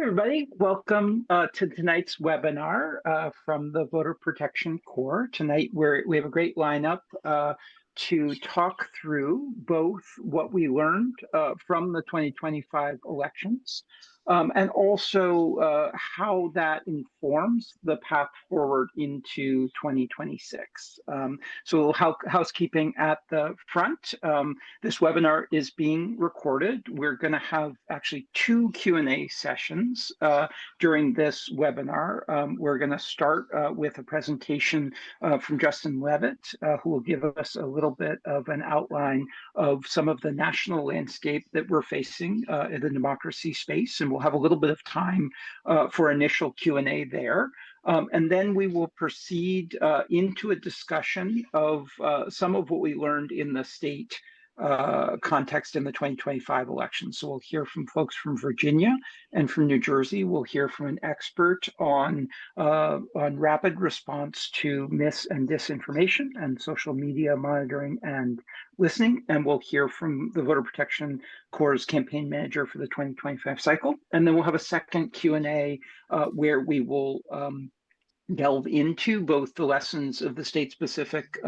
everybody. Welcome to tonight's webinar from the Voter Protection Corps. Tonight we have a great lineup to talk through both what we learned from the 2025 elections and also how that informs the path forward into 2026. So a little housekeeping at the front. This webinar is being recorded. We're going to have actually two Q&A sessions during this webinar. We're going to start with a presentation from Justin Levitt, who will give us a little bit of an outline of some of the national landscape that we're facing in the democracy space. And we'll have a little bit of time for initial Q&A there. And then we will proceed into a discussion of some of what we learned in the state context in the 2025 election. So we'll hear from folks from Virginia and from New Jersey. We'll hear from an expert on rapid response to mis and disinformation and social media monitoring and listening. And we'll hear from the Voter Protection Corps' campaign manager for the 2025 cycle. And then we'll have a second Q&A where we will delve into both the lessons of the state-specific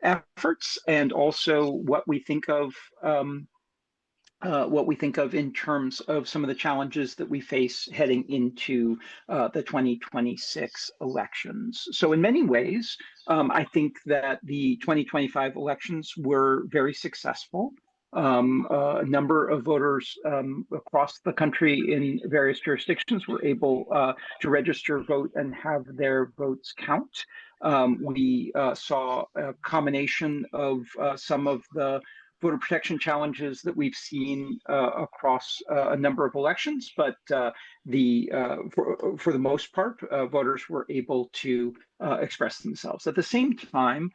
efforts and also what we think of in terms of some of the challenges that we face heading into the 2026 elections. So in many ways, I think that the 2025 elections were very successful. A number of voters across the country in various jurisdictions were able to register, vote, and have their votes count. We saw a combination of some of the voter protection challenges that we've seen across a number of elections, but for the most part, voters were able to express themselves. At the same time,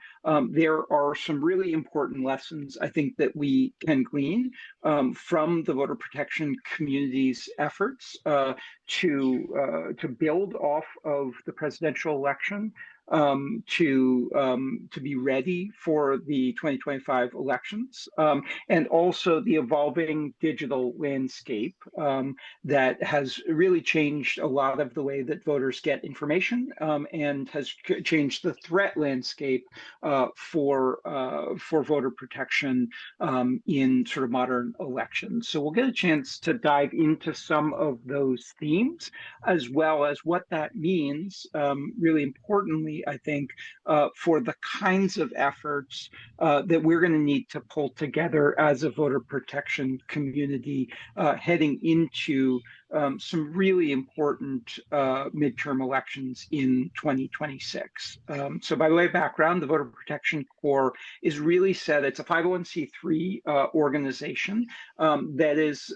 there are some really important lessons I think that we can glean from the voter protection community's efforts to build off of the presidential election, to be ready for the 2025 elections, and also the evolving digital landscape that has really changed a lot of the way that voters get information and has changed the threat landscape for voter protection in sort of modern elections. So we'll get a chance to dive into some of those themes, as well as what that means, really importantly, I think, for the kinds of efforts that we're going to need to pull together as a voter protection community heading into some really important midterm elections in 2026. So by way of background, the Voter Protection Corps is really set, it's a 501c3 organization that is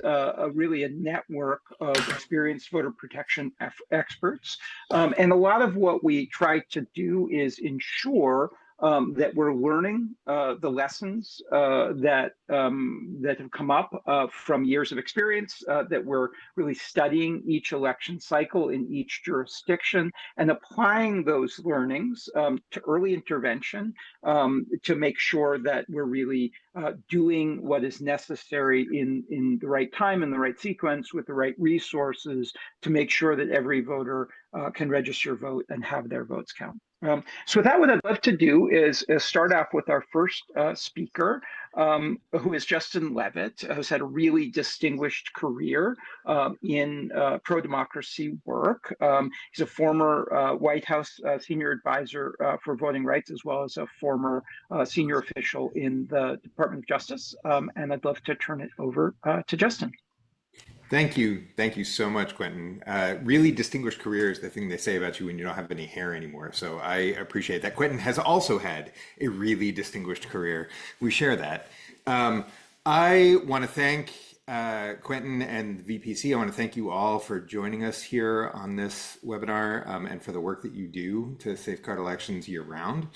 really a network of experienced voter protection experts. And a lot of what we try to do is ensure that we're learning the lessons that have come up from years of experience, that we're really studying each election cycle in each jurisdiction and applying those learnings to early intervention to make sure that we're really doing what is necessary in the right time, in the right sequence, with the right resources to make sure that every voter can register, vote, and have their votes count. So with that, what I'd love to do is start off with our first speaker, who is Justin Levitt, who's had a really distinguished career in pro-democracy work. He's a former White House senior advisor for voting rights, as well as a former senior official in the Department of Justice. And I'd love to turn it over to Justin. Thank you. Thank you so much, Quentin. Really distinguished career is the thing they say about you when you don't have any hair anymore. So I appreciate that. Quentin has also had a really distinguished career. We share that. I want to thank Quentin and VPC. I want to thank you all for joining us here on this webinar and for the work that you do to safeguard elections year round.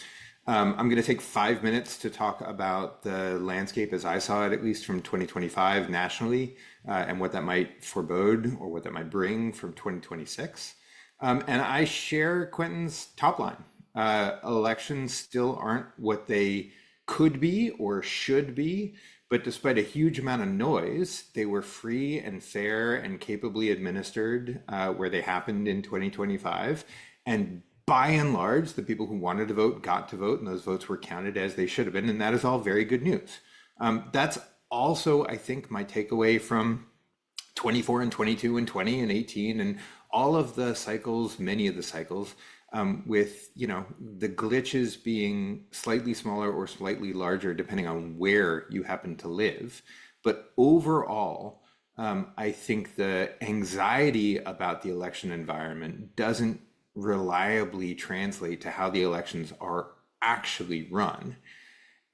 I'm going to take 5 minutes to talk about the landscape as I saw it, at least from 2025 nationally, and what that might forebode or what that might bring from 2026. And I share Quentin's top line. Elections still aren't what they could be or should be But despite a huge amount of noise, they were free and fair and capably administered where they happened in 2025. And by and large, the people who wanted to vote got to vote, and those votes were counted as they should have been. And that is all very good news. That's also, I think, my takeaway from 24 and 22 and 20 and 18 and all of the cycles, many of the cycles, with the glitches being slightly smaller or slightly larger depending on where you happen to live. But overall, I think the anxiety about the election environment doesn't reliably translate to how the elections are actually run,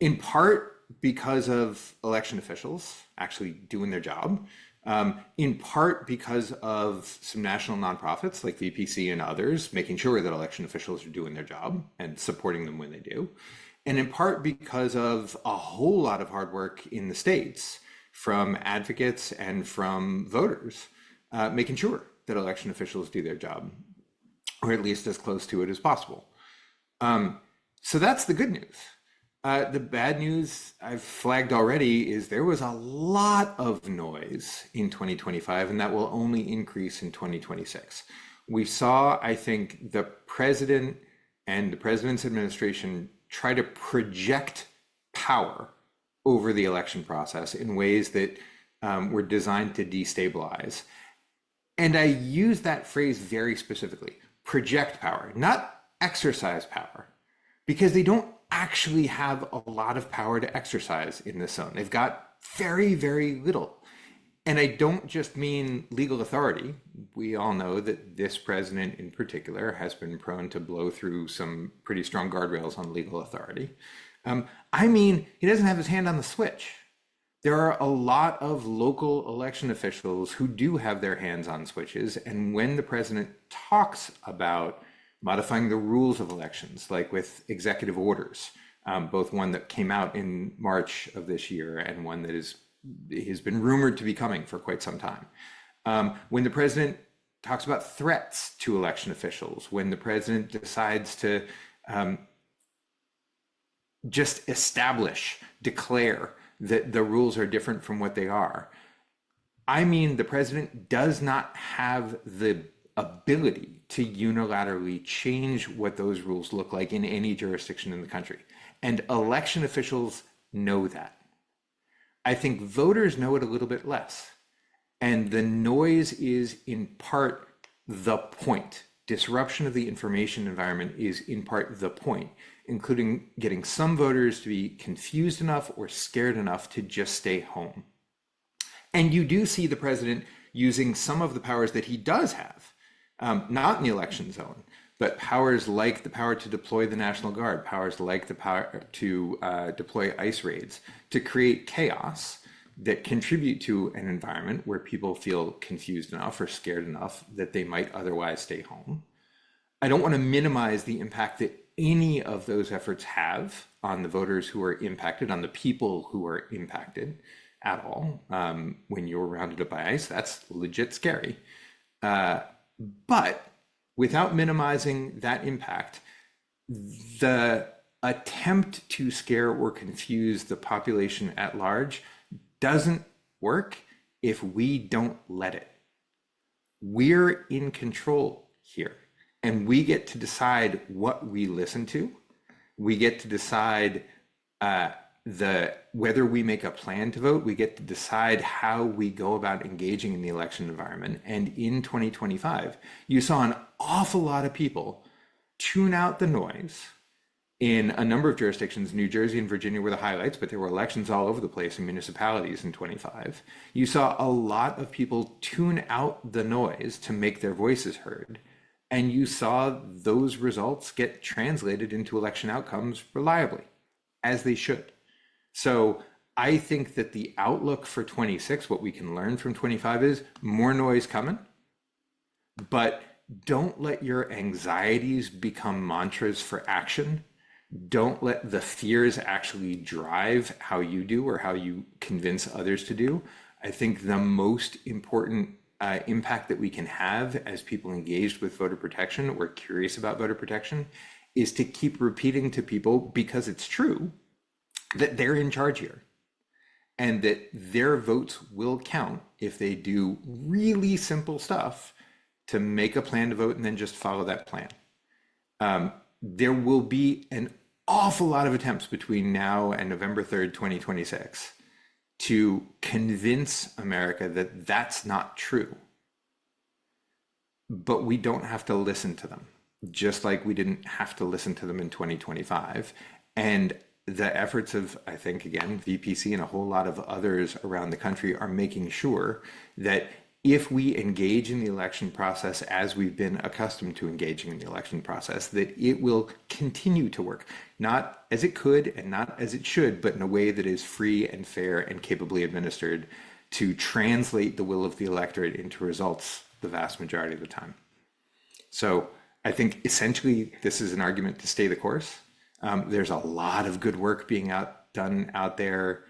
in part because of election officials actually doing their job, in part because of some national nonprofits like VPC and others making sure that election officials are doing their job and supporting them when they do, and in part because of a whole lot of hard work in the states from advocates and from voters making sure that election officials do their job, or at least as close to it as possible. So that's the good news. The bad news I've flagged already is there was a lot of noise in 2025, and that will only increase in 2026. We saw, I think, the president and the president's administration try to project power over the election process in ways that were designed to destabilize. And I use that phrase very specifically, project power, not exercise power, because they don't actually have a lot of power to exercise in this zone. They've got very, very little. And I don't just mean legal authority. We all know that this president in particular has been prone to blow through some pretty strong guardrails on legal authority. I mean, he doesn't have his hand on the switch. There are a lot of local election officials who do have their hands on switches. And when the president talks about modifying the rules of elections, like with executive orders, both one that came out in March of this year and one that has been rumored to be coming for quite some time. When the president talks about threats to election officials, when the president decides to just declare that the rules are different from what they are. I mean, the president does not have the ability to unilaterally change what those rules look like in any jurisdiction in the country. And election officials know that. I think voters know it a little bit less. And the noise is in part the point. Disruption of the information environment is in part the point, including getting some voters to be confused enough or scared enough to just stay home. And you do see the president using some of the powers that he does have, not in the election zone, but powers like the power to deploy the National Guard, powers like the power to deploy ICE raids, to create chaos that contribute to an environment where people feel confused enough or scared enough that they might otherwise stay home. I don't want to minimize the impact that any of those efforts have on the voters who are impacted, on the people who are impacted at all. When you're rounded up by ICE, that's legit scary. But without minimizing that impact, the attempt to scare or confuse the population at large doesn't work if we don't let it. We're in control here, and we get to decide what we listen to. We get to decide whether we make a plan to vote. We get to decide how we go about engaging in the election environment. And in 2025, you saw an awful lot of people tune out the noise in a number of jurisdictions. New Jersey and Virginia were the highlights, but there were elections all over the place in municipalities in 25. You saw a lot of people tune out the noise to make their voices heard. And you saw those results get translated into election outcomes reliably, as they should. So I think that the outlook for 26, what we can learn from 25 is more noise coming, but don't let your anxieties become mantras for action. Don't let the fears actually drive how you do or how you convince others to do. I think the most important impact that we can have as people engaged with voter protection or curious about voter protection is to keep repeating to people, because it's true, that they're in charge here. and that their votes will count if they do really simple stuff to make a plan to vote and then just follow that plan. There will be an awful lot of attempts between now and November 3rd, 2026, to convince America that that's not true. But we don't have to listen to them, just like we didn't have to listen to them in 2025. And the efforts of, I think, again, VPC and a whole lot of others around the country are making sure that if we engage in the election process as we've been accustomed to engaging in the election process, that it will continue to work, not as it could and not as it should, but in a way that is free and fair and capably administered to translate the will of the electorate into results the vast majority of the time. So I think essentially this is an argument to stay the course. There's a lot of good work being done out there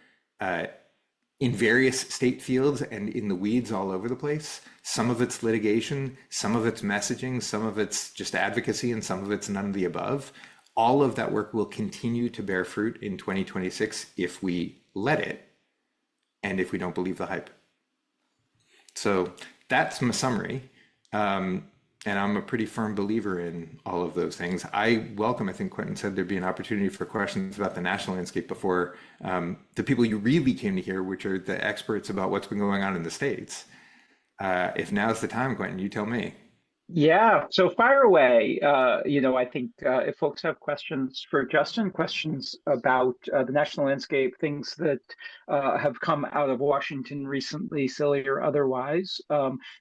in various state fields and in the weeds all over the place. Some of it's litigation, some of it's messaging, some of it's just advocacy, and some of it's none of the above. All of that work will continue to bear fruit in 2026 if we let it, and if we don't believe the hype. So that's my summary. And I'm a pretty firm believer in all of those things. I welcome, I think Quentin said there'd be an opportunity for questions about the national landscape before the people you really came to hear, which are the experts about what's been going on in the States. If now's the time, Quentin, you tell me. Yeah, so fire away. I think if folks have questions for Justin, questions about the national landscape, things that have come out of Washington recently, silly or otherwise,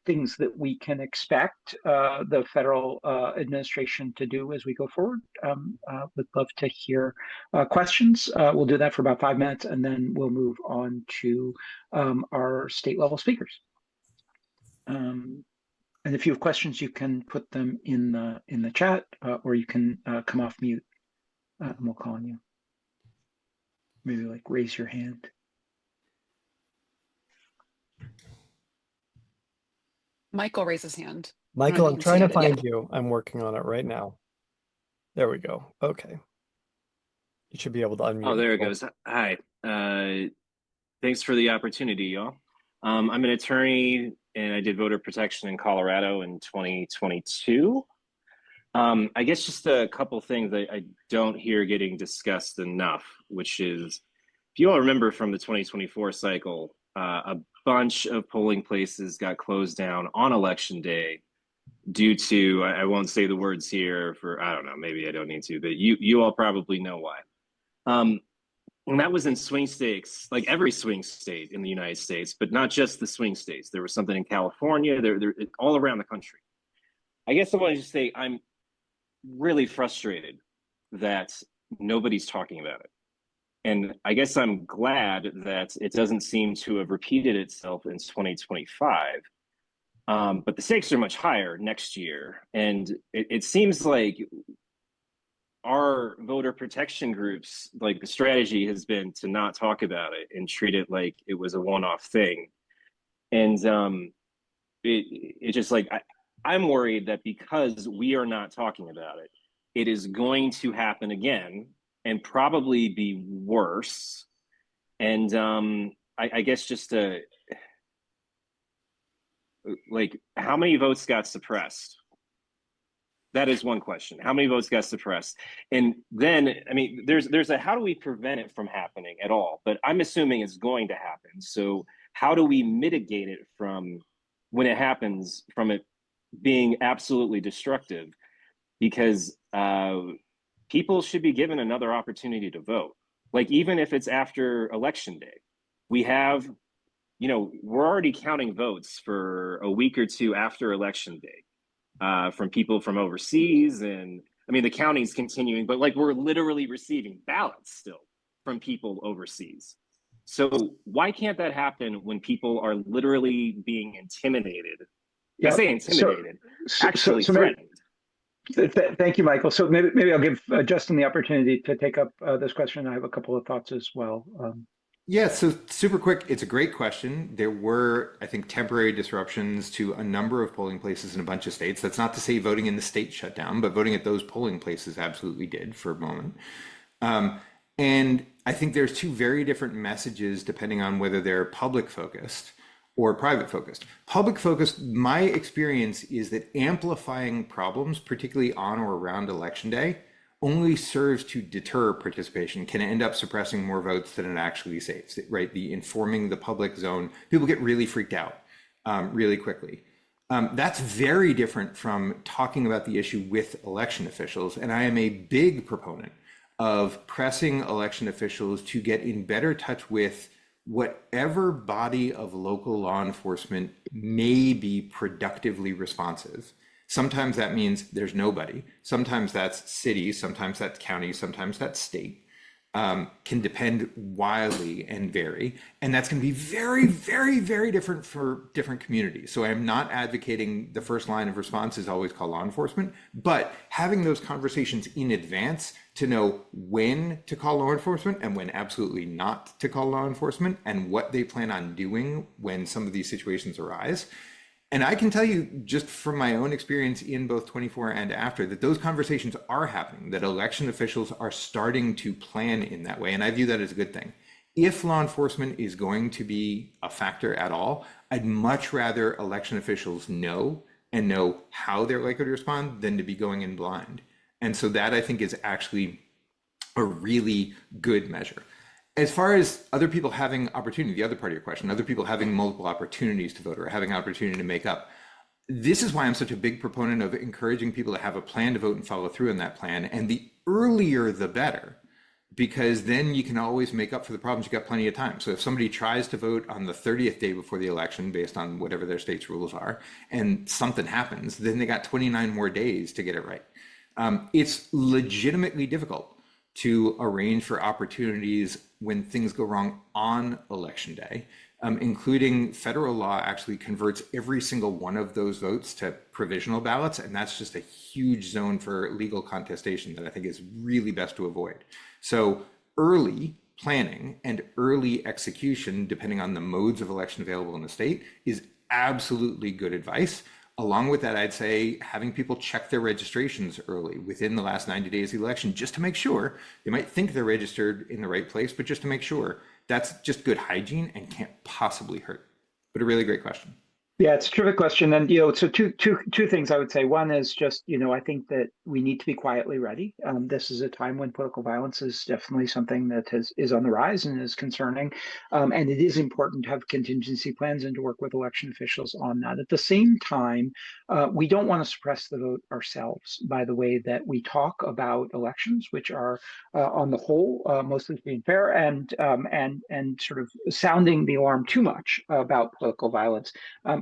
things that we can expect the federal administration to do as we go forward, would love to hear questions. We'll do that for about 5 minutes, and then we'll move on to our state level speakers. And if you have questions, you can put them in the chat, or you can come off mute, and we'll call on you. Maybe like raise your hand. Michael raised his hand. Michael, I'm trying to find you. I'm working on it right now. There we go. Okay. You should be able to unmute. Oh, there it goes. Hi. Thanks for the opportunity, y'all. I'm an attorney, and I did voter protection in Colorado in 2022. I guess just a couple things that I don't hear getting discussed enough, which is, if you all remember from the 2024 cycle, a bunch of polling places got closed down on election day due to, I won't say the words here for, I don't know, maybe I don't need to, but you all probably know why. And that was in swing states, like every swing state in the United States, but not just the swing states. There was something in California, there all around the country. I guess I wanted to say I'm really frustrated that nobody's talking about it. And I guess I'm glad that it doesn't seem to have repeated itself in 2025. But the stakes are much higher next year. And it seems like our voter protection groups, like the strategy has been to not talk about it and treat it like it was a one-off thing. And it just like, I'm worried that because we are not talking about it, it is going to happen again and probably be worse. And I guess just like, how many votes got suppressed? That is one question. How many votes got suppressed? And then, I mean, there's a how do we prevent it from happening at all? But I'm assuming it's going to happen. So how do we mitigate it from when it happens, from it being absolutely destructive? Because people should be given another opportunity to vote. Like, even if it's after election day, we have, we're already counting votes for a week or two after election day. From people from overseas, and I mean the counting's continuing, but like we're literally receiving ballots still from people overseas. So why can't that happen when people are literally being intimidated? Yeah. I say intimidated, actually so threatened. Thank you, Michael. So maybe I'll give Justin the opportunity to take up this question. I have a couple of thoughts as well. Yeah, so super quick, it's a great question. There were, I think, temporary disruptions to a number of polling places in a bunch of states. That's not to say voting in the state shut down, but voting at those polling places absolutely did for a moment. And I think there's two very different messages depending on whether they're public focused or private focused. Public focused, my experience is that amplifying problems, particularly on or around election day, only serves to deter participation, can end up suppressing more votes than it actually saves, right? The informing the public zone, people get really freaked out really quickly. That's very different from talking about the issue with election officials. And I am a big proponent of pressing election officials to get in better touch with whatever body of local law enforcement may be productively responsive. Sometimes that means there's nobody. Sometimes that's city, sometimes that's county, sometimes that's state. Can depend wildly and vary. And that's going to be very, very, very different for different communities. So I'm not advocating the first line of response is always call law enforcement, but having those conversations in advance to know when to call law enforcement and when absolutely not to call law enforcement and what they plan on doing when some of these situations arise. And I can tell you just from my own experience in both 24 and after that those conversations are happening, that election officials are starting to plan in that way. And I view that as a good thing. If law enforcement is going to be a factor at all, I'd much rather election officials know and know how they're likely to respond than to be going in blind. And so that I think is actually a really good measure. As far as other people having opportunity, the other part of your question, other people having multiple opportunities to vote or having opportunity to make up, this is why I'm such a big proponent of encouraging people to have a plan to vote and follow through on that plan. And the earlier, the better, because then you can always make up for the problems. You've got plenty of time. So if somebody tries to vote on the 30th day before the election, based on whatever their state's rules are, and something happens, then they got 29 more days to get it right. It's legitimately difficult to arrange for opportunities when things go wrong on election day, including federal law actually converts every single one of those votes to provisional ballots. And that's just a huge zone for legal contestation that I think is really best to avoid. So early planning and early execution, depending on the modes of election available in the state, is absolutely good advice. Along with that, I'd say having people check their registrations early within the last 90 days of the election, just to make sure. They might think they're registered in the right place, but just to make sure. That's just good hygiene and can't possibly hurt. But a really great question. Yeah, it's a terrific question. And, so two things I would say. One is just, I think that we need to be quietly ready. This is a time when political violence is definitely something that is on the rise and is concerning. And it is important to have contingency plans and to work with election officials on that. At the same time, we don't want to suppress the vote ourselves by the way that we talk about elections, which are on the whole, mostly being fair and sort of sounding the alarm too much about political violence.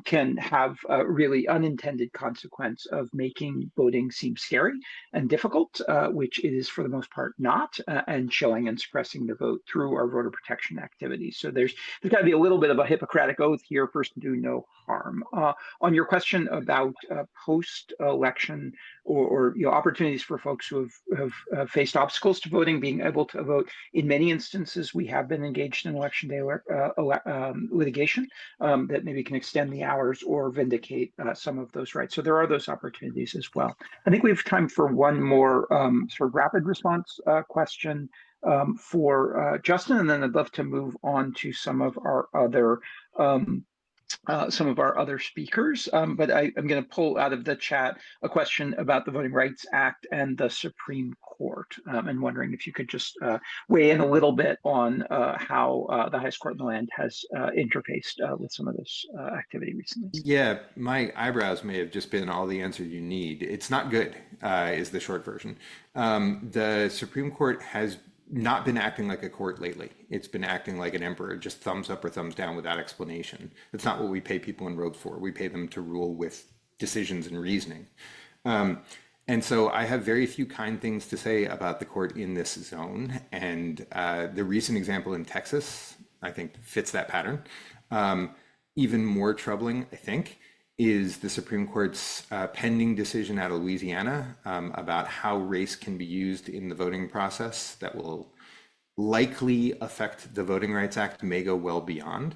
Can have a really unintended consequence of making voting seem scary and difficult, which it is for the most part not, and chilling and suppressing the vote through our voter protection activities. So there's got to be a little bit of a Hippocratic oath here, first to do no harm. On your question about post-election or opportunities for folks who have faced obstacles to voting, being able to vote, in many instances we have been engaged in election day litigation that maybe can extend the hours or vindicate some of those rights. So there are those opportunities as well. I think we have time for one more sort of rapid response question for Justin, and then I'd love to move on to some of our other speakers, but I'm going to pull out of the chat a question about the Voting Rights Act and the Supreme Court, and wondering if you could just weigh in a little bit on how the highest court in the land has interfaced with some of this activity recently. Yeah, my eyebrows may have just been all the answer you need. It's not good, is the short version. The Supreme Court has not been acting like a court lately. It's been acting like an emperor, just thumbs up or thumbs down without explanation. That's not what we pay people in robes for. We pay them to rule with decisions and reasoning. And so I have very few kind things to say about the court in this zone. And the recent example in Texas, I think, fits that pattern. Even more troubling, I think, is the Supreme Court's pending decision out of Louisiana about how race can be used in the voting process that will likely affect the Voting Rights Act, may go well beyond.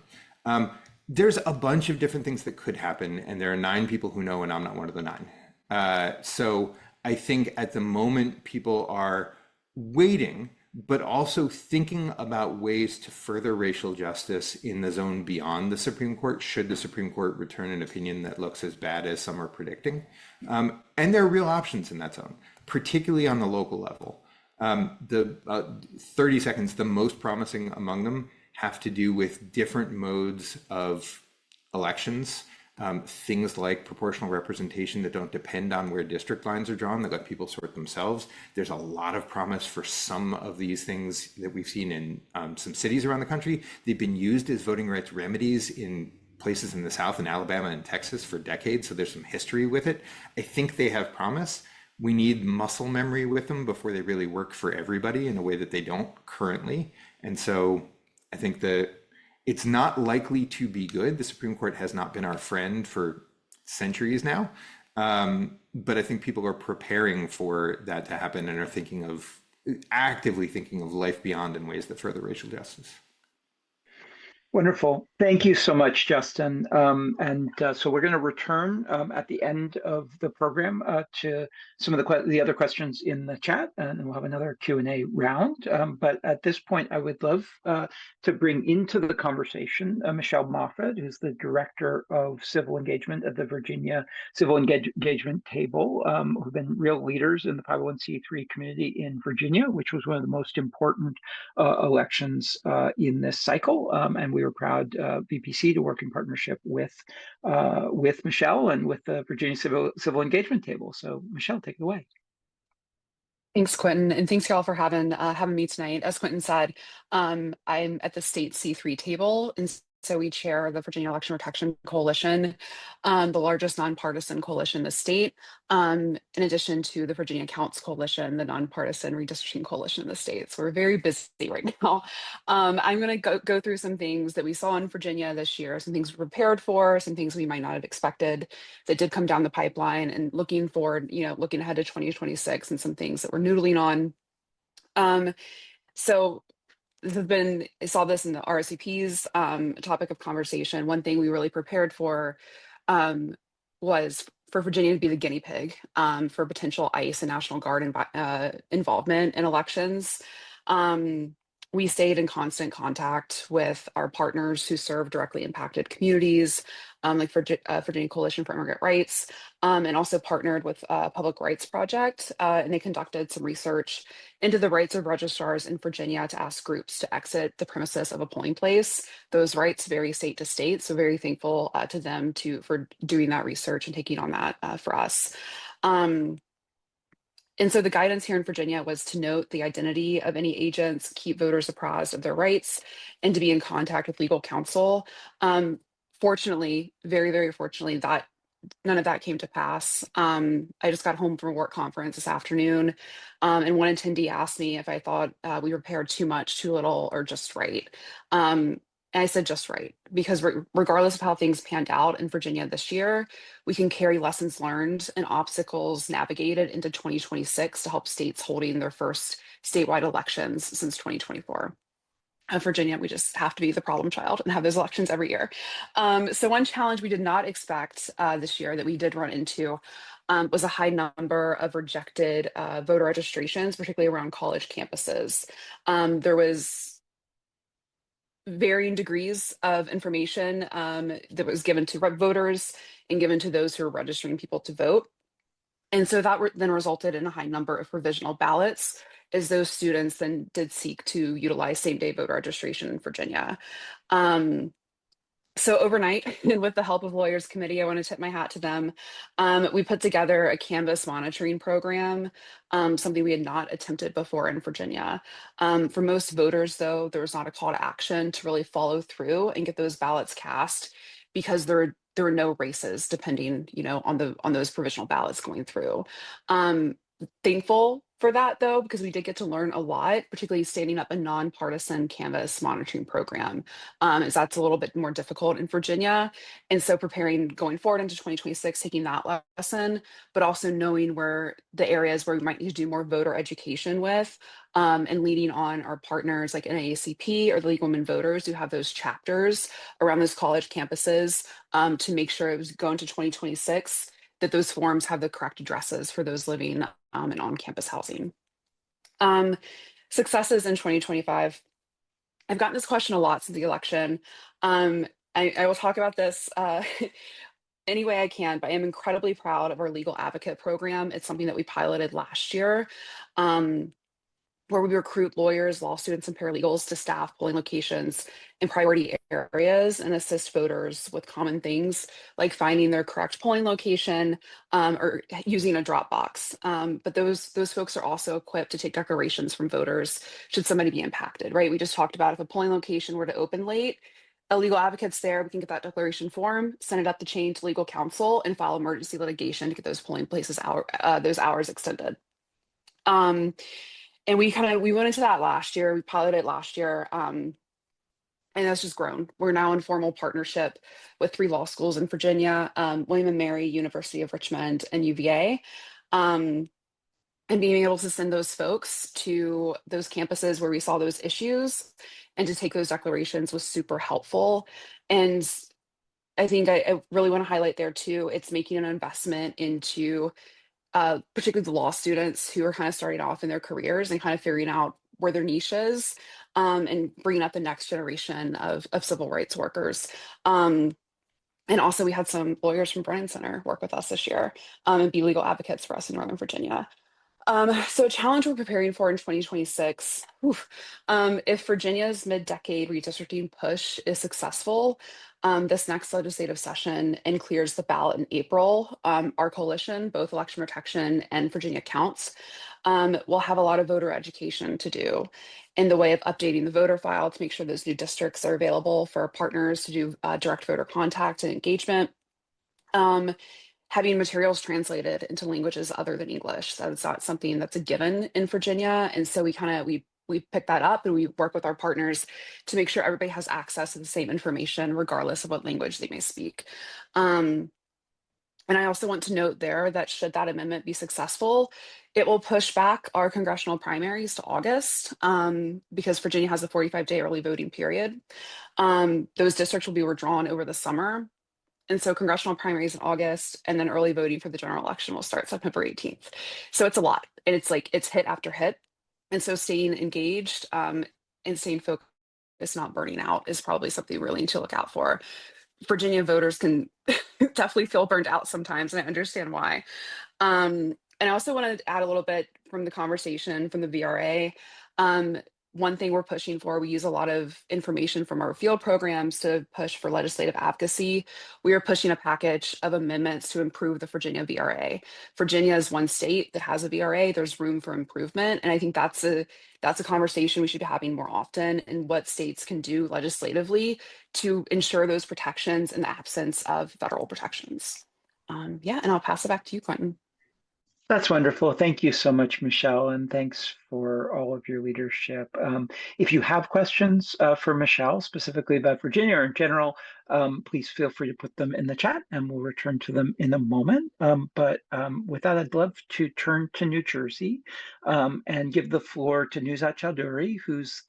There's a bunch of different things that could happen, and there are 9 people who know, and I'm not one of the 9. So I think at the moment people are waiting, but also thinking about ways to further racial justice in the zone beyond the Supreme Court, should the Supreme Court return an opinion that looks as bad as some are predicting. And there are real options in that zone, particularly on the local level. The 30 seconds, the most promising among them have to do with different modes of elections. Things like proportional representation that don't depend on where district lines are drawn, that let people sort themselves. There's a lot of promise for some of these things that we've seen in some cities around the country. They've been used as voting rights remedies in places in the South, in Alabama and Texas for decades, so there's some history with it. I think they have promise. We need muscle memory with them before they really work for everybody in a way that they don't currently. And so I think that it's not likely to be good. The Supreme Court has not been our friend for centuries now. But I think people are preparing for that to happen and are actively thinking of life beyond in ways that further racial justice. Wonderful. Thank you so much, Justin. So we're going to return at the end of the program to some of the other questions in the chat, and we'll have another Q&A round. But at this point, I would love to bring into the conversation Michelle Moffit, who's the Director of Civil Engagement at the Virginia Civil Engagement Table, who've been real leaders in the 501c3 community in Virginia, which was one of the most important elections in this cycle. And we were proud, VPC, to work in partnership with Michelle and with the Virginia Civil Engagement Table. So Michelle, take it away. Thanks, Quentin, and thanks y'all for having me tonight. As Quentin said, I'm at the state C3 table, and so we chair the Virginia Election Protection Coalition, the largest nonpartisan coalition in the state, in addition to the Virginia Counts Coalition, the nonpartisan redistricting coalition in the state. So we're very busy right now. I'm going to go through some things that we saw in Virginia this year, some things we're prepared for, some things we might not have expected that did come down the pipeline, and looking forward, looking ahead to 2026 and some things that we're noodling on. So I saw this in the RSVP's topic of conversation. One thing we really prepared for was for Virginia to be the guinea pig for potential ICE and National Guard involvement in elections. We stayed in constant contact with our partners who serve directly impacted communities, like Virginia Coalition for Immigrant Rights, and also partnered with Public Rights Project, and they conducted some research into the rights of registrars in Virginia to ask groups to exit the premises of a polling place. Those rights vary state to state, so very thankful to them for doing that research and taking on that for us. And so the guidance here in Virginia was to note the identity of any agents, keep voters apprised of their rights, and to be in contact with legal counsel. Fortunately, very, very fortunately, none of that came to pass. I just got home from a work conference this afternoon, and one attendee asked me if I thought we prepared too much, too little, or just right. And I said just right, because regardless of how things panned out in Virginia this year, we can carry lessons learned and obstacles navigated into 2026 to help states holding their first statewide elections since 2024. Virginia, we just have to be the problem child and have those elections every year. So one challenge we did not expect this year that we did run into was a high number of rejected voter registrations, particularly around college campuses. There was varying degrees of information that was given to voters and given to those who are registering people to vote. And so that then resulted in a high number of provisional ballots, as those students then did seek to utilize same-day voter registration in Virginia. So overnight, and with the help of Lawyers Committee, I want to tip my hat to them. We put together a Canvas monitoring program, something we had not attempted before in Virginia. For most voters, though, there was not a call to action to really follow through and get those ballots cast, because there were no races depending, on those provisional ballots going through. Thankful for that, though, because we did get to learn a lot, particularly standing up a nonpartisan Canvas monitoring program, as that's a little bit more difficult in Virginia. And so preparing going forward into 2026, taking that lesson, but also knowing where the areas where we might need to do more voter education with, and leading on our partners like NAACP or the League of Women Voters who have those chapters around those college campuses, to make sure it was going to 2026 that those forms have the correct addresses for those living in on-campus housing. Successes in 2025. I've gotten this question a lot since the election. Um, I will talk about this any way I can, but I am incredibly proud of our legal advocate program. It's something that we piloted last year. Um, where we recruit lawyers, law students, and paralegals to staff polling locations in priority areas and assist voters with common things like finding their correct polling location or using a drop box. But those folks are also equipped to take declarations from voters should somebody be impacted, right? We just talked about if a polling location were to open late, a legal advocate's there, we can get that declaration form, send it up the chain to legal counsel, and file emergency litigation to get those polling places those hours extended. And we went into that last year. We piloted it last year, and that's just grown. We're now in formal partnership with 3 law schools in Virginia, William and Mary, University of Richmond, and UVA. And being able to send those folks to those campuses where we saw those issues and to take those declarations was super helpful. And I think I really want to highlight there too, it's making an investment into particularly the law students who are kind of starting off in their careers and kind of figuring out where their niche is, and bringing up the next generation of civil rights workers. And also we had some lawyers from Brennan Center work with us this year, and be legal advocates for us in Northern Virginia. So a challenge we're preparing for in 2026, if Virginia's mid-decade redistricting push is successful, this next legislative session and clears the ballot in April, our coalition, both Election Protection and Virginia Counts, will have a lot of voter education to do in the way of updating the voter file to make sure those new districts are available for our partners to do direct voter contact and engagement. Having materials translated into languages other than English. So it's not something that's a given in Virginia. And so we pick that up and we work with our partners to make sure everybody has access to the same information, regardless of what language they may speak. And I also want to note there that should that amendment be successful, it will push back our congressional primaries to August, because Virginia has a 45-day early voting period. Those districts will be withdrawn over the summer. And so congressional primaries in August, and then early voting for the general election will start September 18th. So it's a lot. And it's hit after hit. And so staying engaged, and staying focused, not burning out, is probably something we really need to look out for. Virginia voters can definitely feel burned out sometimes, and I understand why. And I also want to add a little bit from the conversation from the VRA. One thing we're pushing for, we use a lot of information from our field programs to push for legislative advocacy. We are pushing a package of amendments to improve the Virginia VRA. Virginia is one state that has a VRA. There's room for improvement. And I think that's a conversation we should be having more often, and what states can do legislatively to ensure those protections in the absence of federal protections. Yeah, and I'll pass it back to you, Quentin. That's wonderful. Thank you so much, Michelle, and thanks for all of your leadership. If you have questions for Michelle, specifically about Virginia or in general, please feel free to put them in the chat and we'll return to them in a moment. But with that, I'd love to turn to New Jersey and give the floor to Nuzhat Chowdhury, who's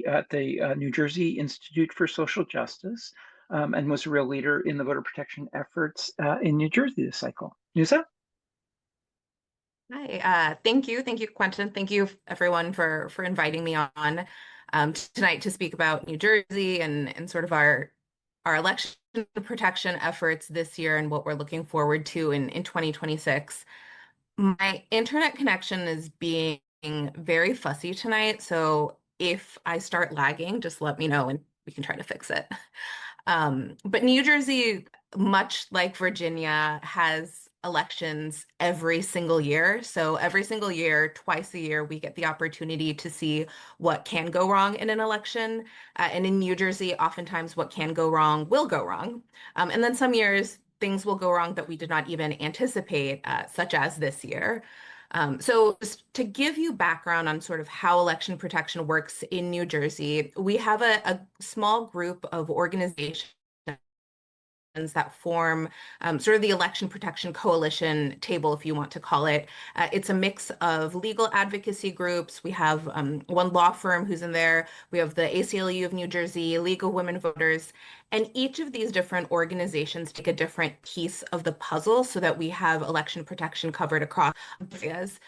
at the New Jersey Institute for Social Justice, and was a real leader in the voter protection efforts in New Jersey this cycle. Nuzhat? Hi, thank you, Quentin. Thank you, everyone, for inviting me on tonight to speak about New Jersey and sort of our election protection efforts this year and what we're looking forward to in 2026. My internet connection is being very fussy tonight, so if I start lagging, just let me know and we can try to fix it. But New Jersey, much like Virginia, has elections every single year. So every single year, twice a year, we get the opportunity to see what can go wrong in an election. And in New Jersey, oftentimes what can go wrong will go wrong. And then some years, things will go wrong that we did not even anticipate, such as this year. So just to give you background on sort of how election protection works in New Jersey, we have a small group of organizations that form sort of the election protection coalition table, if you want to call it. It's a mix of legal advocacy groups. We have one law firm who's in there. We have the ACLU of New Jersey, League of Women Voters, and each of these different organizations take a different piece of the puzzle so that we have election protection covered across areas.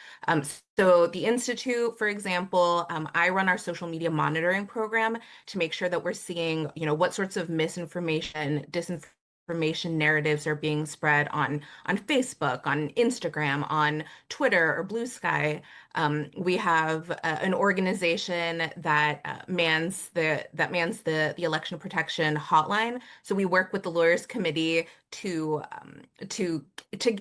So the Institute, for example, I run our social media monitoring program to make sure that we're seeing, what sorts of misinformation, disinformation narratives are being spread on Facebook, on Instagram, on Twitter or Blue Sky. We have an organization that mans the election protection hotline. So we work with the Lawyers Committee to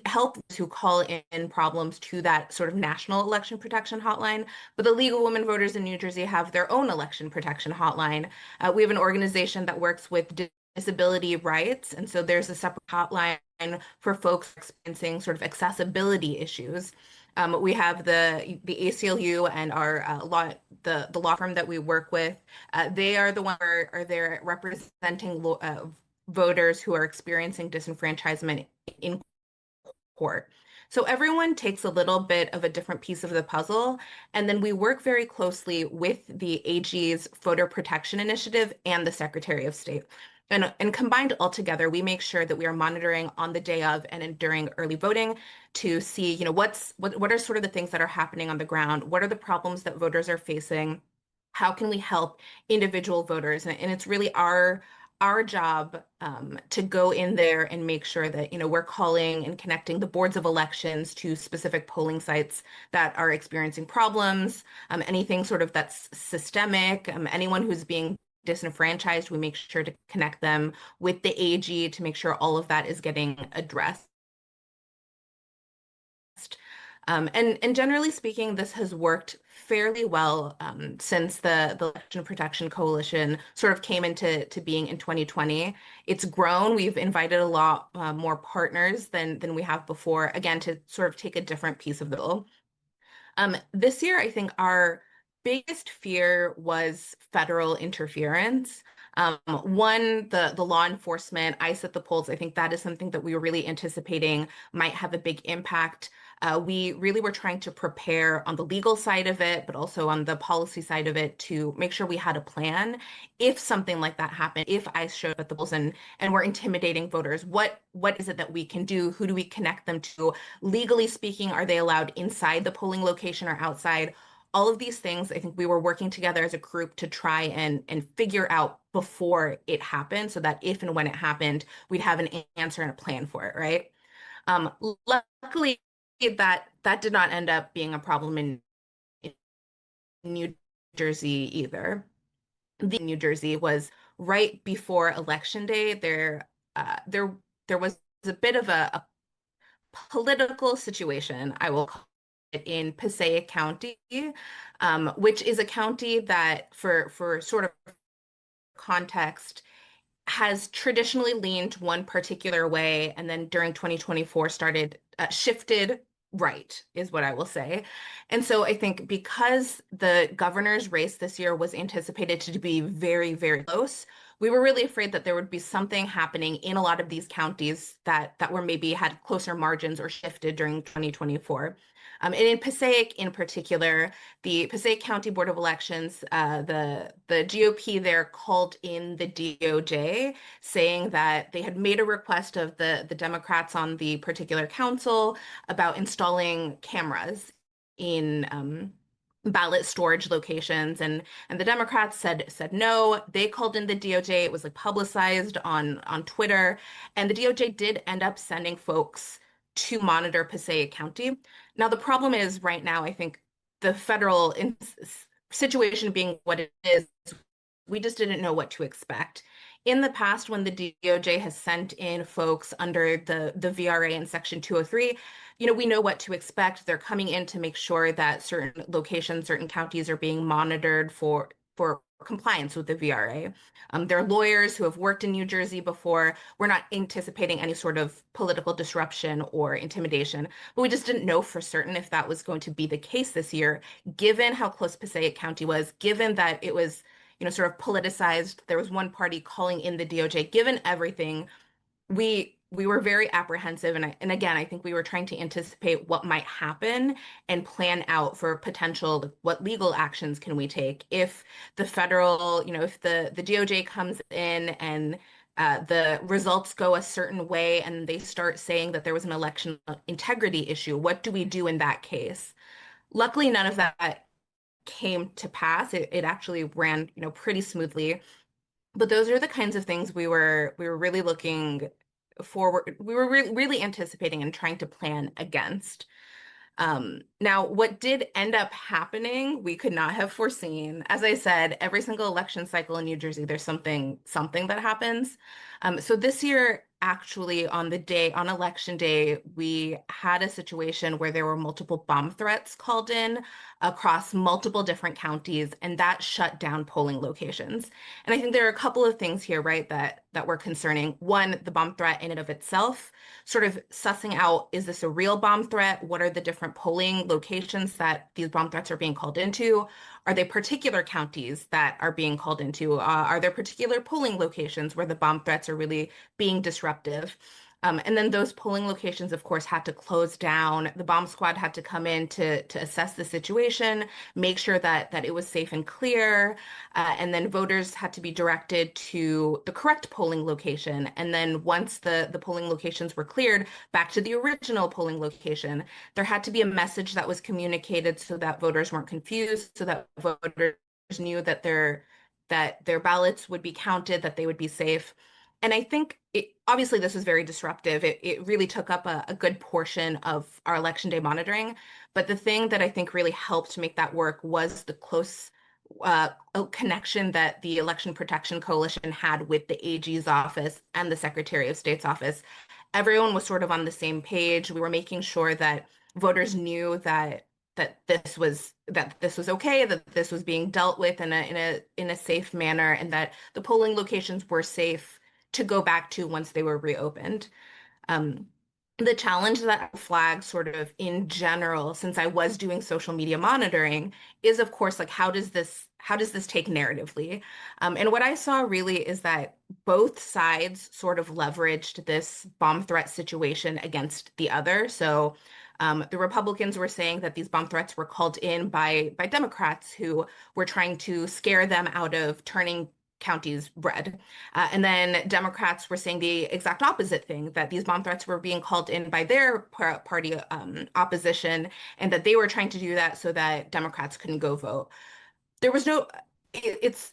help those who call in problems to that sort of national election protection hotline. But the League of Women Voters in New Jersey have their own election protection hotline. We have an organization that works with disability rights, and so there's a separate hotline for folks experiencing sort of accessibility issues. We have the ACLU and our the law firm that we work with. They are the one who are there representing voters who are experiencing disenfranchisement in court. So everyone takes a little bit of a different piece of the puzzle, and then we work very closely with the AG's Voter Protection Initiative and the Secretary of State. And combined all together, we make sure that we are monitoring on the day of and during early voting to see, what are sort of the things that are happening on the ground? What are the problems that voters are facing? How can we help individual voters? And it's really our job to go in there and make sure that, we're calling and connecting the boards of elections to specific polling sites that are experiencing problems, anything sort of that's systemic, anyone who's being disenfranchised, we make sure to connect them with the AG to make sure all of that is getting addressed. And generally speaking, this has worked fairly well since the Election Protection Coalition sort of came into being in 2020. It's grown. We've invited a lot more partners than we have before, again, to sort of take a different piece of the bill. This year, I think our biggest fear was federal interference. One, the law enforcement, ICE at the polls, I think that is something that we were really anticipating might have a big impact. We really were trying to prepare on the legal side of it, but also on the policy side of it to make sure we had a plan. If something like that happened, if ICE showed up at the polls and we're intimidating voters, what is it that we can do? Who do we connect them to? Legally speaking, are they allowed inside the polling location or outside? All of these things, I think we were working together as a group to try and figure out before it happened so that if and when it happened, we'd have an answer and a plan for it, right? Luckily, that did not end up being a problem in New Jersey either. The New Jersey was right before Election Day. There was a bit of a political situation, I will call it, in Passaic County, which is a county that, for sort of context, has traditionally leaned one particular way, and then during 2024 shifted right, is what I will say. And so I think because the governor's race this year was anticipated to be very, very close, we were really afraid that there would be something happening in a lot of these counties that were maybe had closer margins or shifted during 2024. And in Passaic in particular, the Passaic County Board of Elections, the GOP there called in the DOJ, saying that they had made a request of the Democrats on the particular council about installing cameras in ballot storage locations, and the Democrats said no. They called in the DOJ. It was like publicized on Twitter, and the DOJ did end up sending folks to monitor Passaic County. Now the problem is right now, I think the federal situation being what it is, we just didn't know what to expect. In the past, when the DOJ has sent in folks under the VRA in Section 203, we know what to expect. They're coming in to make sure that certain locations, certain counties are being monitored for compliance with the VRA. There are lawyers who have worked in New Jersey before. We're not anticipating any sort of political disruption or intimidation, but we just didn't know for certain if that was going to be the case this year, given how close Passaic County was, given that it was sort of politicized. There was one party calling in the DOJ. Given everything, we were very apprehensive, and again, I think we were trying to anticipate what might happen and plan out for potential, what legal actions can we take if the federal, if the DOJ comes in and the results go a certain way and they start saying that there was an election integrity issue. What do we do in that case? Luckily, none of that came to pass. It actually ran, pretty smoothly. But those are the kinds of things we were really looking forward. We were really anticipating and trying to plan against. Now, what did end up happening, we could not have foreseen. As I said, every single election cycle in New Jersey, there's something that happens. So this year, actually, on election day, we had a situation where there were multiple bomb threats called in across multiple different counties, and that shut down polling locations. And I think there are a couple of things here, right, that were concerning. One, the bomb threat in and of itself, sort of sussing out, is this a real bomb threat? What are the different polling locations that these bomb threats are being called into? Are they particular counties that are being called into? Are there particular polling locations where the bomb threats are really being disruptive? And then those polling locations, of course, had to close down. The bomb squad had to come in to assess the situation, make sure that it was safe and clear. And then voters had to be directed to the correct polling location. And then once the polling locations were cleared, back to the original polling location. There had to be a message that was communicated so that voters weren't confused, so that voters knew that their ballots would be counted, that they would be safe. And I think obviously this was very disruptive. It really took up a good portion of our election day monitoring. But the thing that I think really helped make that work was the close connection that the Election Protection Coalition had with the AG's office and the Secretary of State's office. Everyone was sort of on the same page. We were making sure that voters knew that this was okay, that this was being dealt with in a safe manner, and that the polling locations were safe to go back to once they were reopened. The challenge that I flagged sort of in general, since I was doing social media monitoring, is of course, like, how does this take narratively? And what I saw really is that both sides sort of leveraged this bomb threat situation against the other. So the Republicans were saying that these bomb threats were called in by Democrats who were trying to scare them out of turning counties red. And then Democrats were saying the exact opposite thing, that these bomb threats were being called in by their party opposition, and that they were trying to do that so that Democrats couldn't go vote. There was no, it's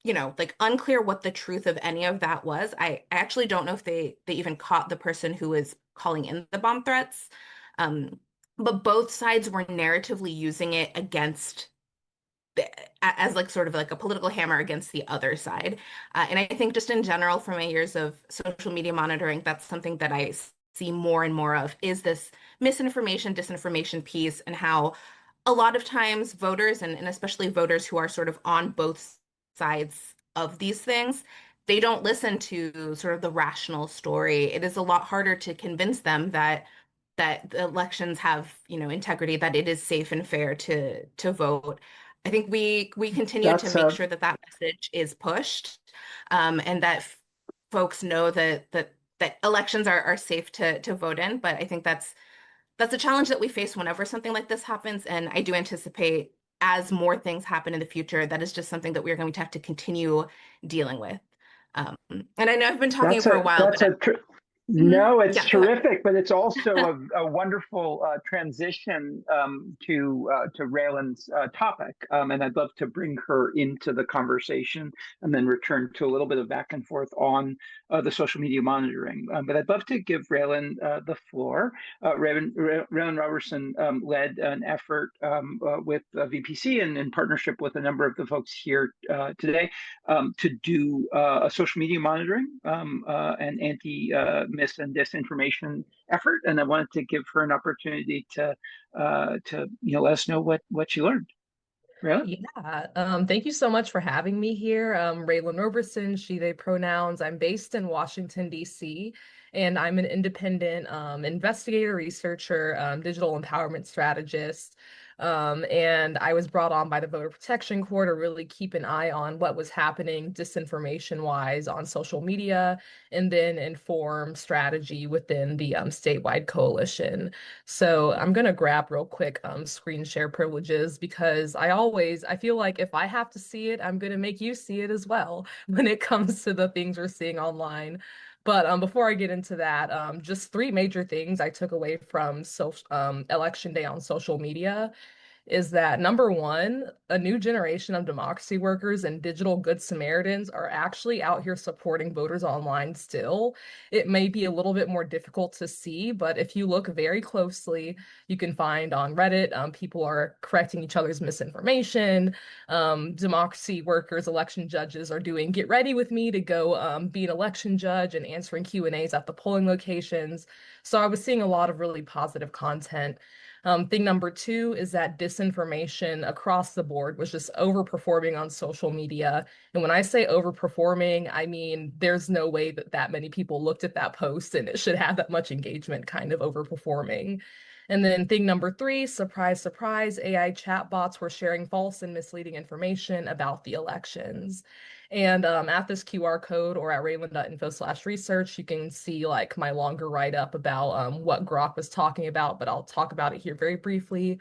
like unclear what the truth of any of that was. I actually don't know if they even caught the person who was calling in the bomb threats. But both sides were narratively using it against, as like sort of like a political hammer against the other side. And I think just in general, from my years of social media monitoring, that's something that I see more and more of, is this misinformation, disinformation piece, and how a lot of times voters, and especially voters who are sort of on both sides of these things, they don't listen to sort of the rational story. It is a lot harder to convince them that the elections have, integrity, that it is safe and fair to vote. I think we continue to make sure that message is pushed, and that folks know that elections are safe to vote in. But I think that's a challenge that we face whenever something like this happens. And I do anticipate, as more things happen in the future, that is just something that we're going to have to continue dealing with. And I know I've been talking for a while, No, it's yeah, terrific, but it's also a wonderful transition to Raelyn's topic, and I'd love to bring her into the conversation and then return to a little bit of back and forth on the social media monitoring. But I'd love to give Raelyn the floor. Raelyn Roberson led an effort with VPC and in partnership with a number of the folks here today to do a social media monitoring and anti-mis and disinformation effort, and I wanted to give her an opportunity to let us know what she learned. Really? Yeah. Thank you so much for having me here. Raelyn Roberson, she, they pronouns. I'm based in Washington, D.C., and I'm an independent investigator, researcher, digital empowerment strategist. And I was brought on by the Voter Protection Corps to really keep an eye on what was happening disinformation-wise on social media, and then inform strategy within the statewide coalition. So I'm gonna grab real quick screen share privileges, because I feel like if I have to see it, I'm gonna make you see it as well when it comes to the things we're seeing online. But before I get into that, just three major things I took away from election day on social media is that number one, a new generation of democracy workers and digital good Samaritans are actually out here supporting voters online still. It may be a little bit more difficult to see, but if you look very closely, you can find on Reddit, people are correcting each other's misinformation. Democracy workers, election judges are doing get ready with me to go be an election judge and answering Q&As at the polling locations. So I was seeing a lot of really positive content. Thing number two is that disinformation across the board was just overperforming on social media. And when I say overperforming, I mean there's no way that that many people looked at that post and it should have that much engagement, kind of overperforming. And then thing number three, surprise, surprise, AI chatbots were sharing false and misleading information about the elections. And at this QR code or at raelyn.info/research, you can see like my longer write-up about what Grok was talking about, but I'll talk about it here very briefly.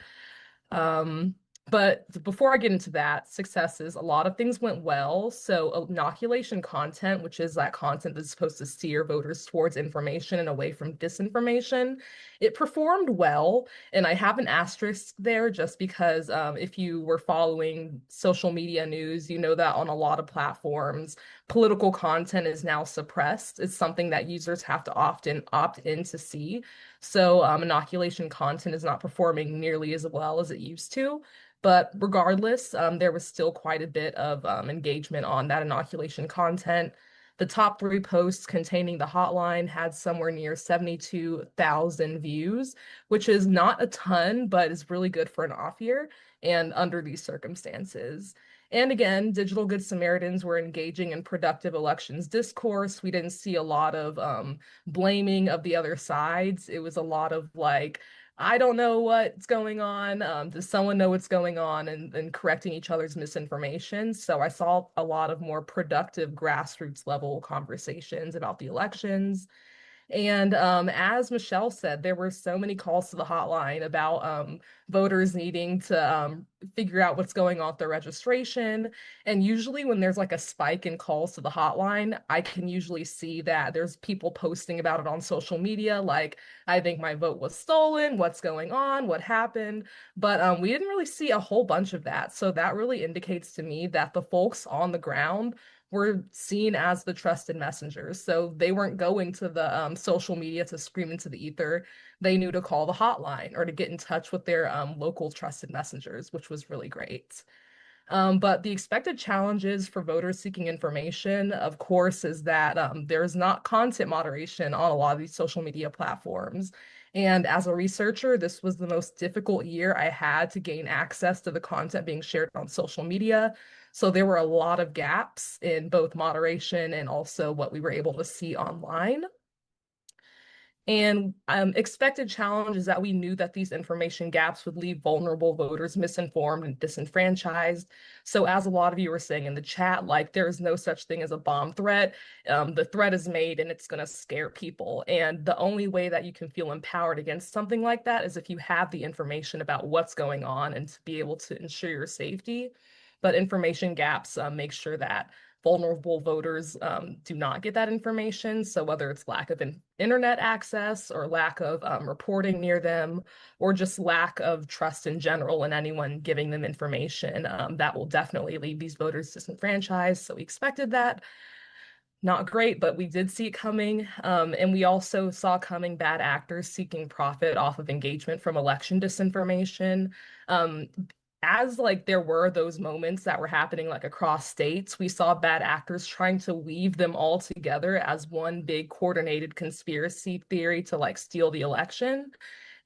Um, but before I get into that, successes, a lot of things went well. So inoculation content, which is that content that's supposed to steer voters towards information and away from disinformation, it performed well. And I have an asterisk there just because if you were following social media news, you know that on a lot of platforms, political content is now suppressed. It's something that users have to often opt in to see. So inoculation content is not performing nearly as well as it used to. But regardless, there was still quite a bit of engagement on that inoculation content. The top three posts containing the hotline had somewhere near 72,000 views, which is not a ton, but is really good for an off year and under these circumstances. And again, digital Good Samaritans were engaging in productive elections discourse. We didn't see a lot of blaming of the other sides. It was a lot of like, I don't know what's going on. Does someone know what's going on? And correcting each other's misinformation. So I saw a lot of more productive grassroots level conversations about the elections. And as Michelle said, there were so many calls to the hotline about voters needing to figure out what's going on with their registration. And usually when there's like a spike in calls to the hotline, I can usually see that there's people posting about it on social media, like, I think my vote was stolen, what's going on, what happened. But we didn't really see a whole bunch of that. So that really indicates to me that the folks on the ground were seen as the trusted messengers. So they weren't going to the social media to scream into the ether. They knew to call the hotline or to get in touch with their local trusted messengers, which was really great. But the expected challenges for voters seeking information, of course, is that there's not content moderation on a lot of these social media platforms. And as a researcher, this was the most difficult year I had to gain access to the content being shared on social media. So there were a lot of gaps in both moderation and also what we were able to see online. And expected challenge is that we knew that these information gaps would leave vulnerable voters misinformed and disenfranchised. So as a lot of you were saying in the chat, like there is no such thing as a bomb threat. The threat is made and it's going to scare people. And the only way that you can feel empowered against something like that is if you have the information about what's going on and to be able to ensure your safety. But information gaps make sure that vulnerable voters do not get that information. So whether it's lack of internet access or lack of reporting near them, or just lack of trust in general in anyone giving them information, that will definitely leave these voters disenfranchised. So we expected that. Not great, but we did see it coming. And we also saw coming bad actors seeking profit off of engagement from election disinformation. As like there were those moments that were happening like across states, we saw bad actors trying to weave them all together as one big coordinated conspiracy theory to like steal the election.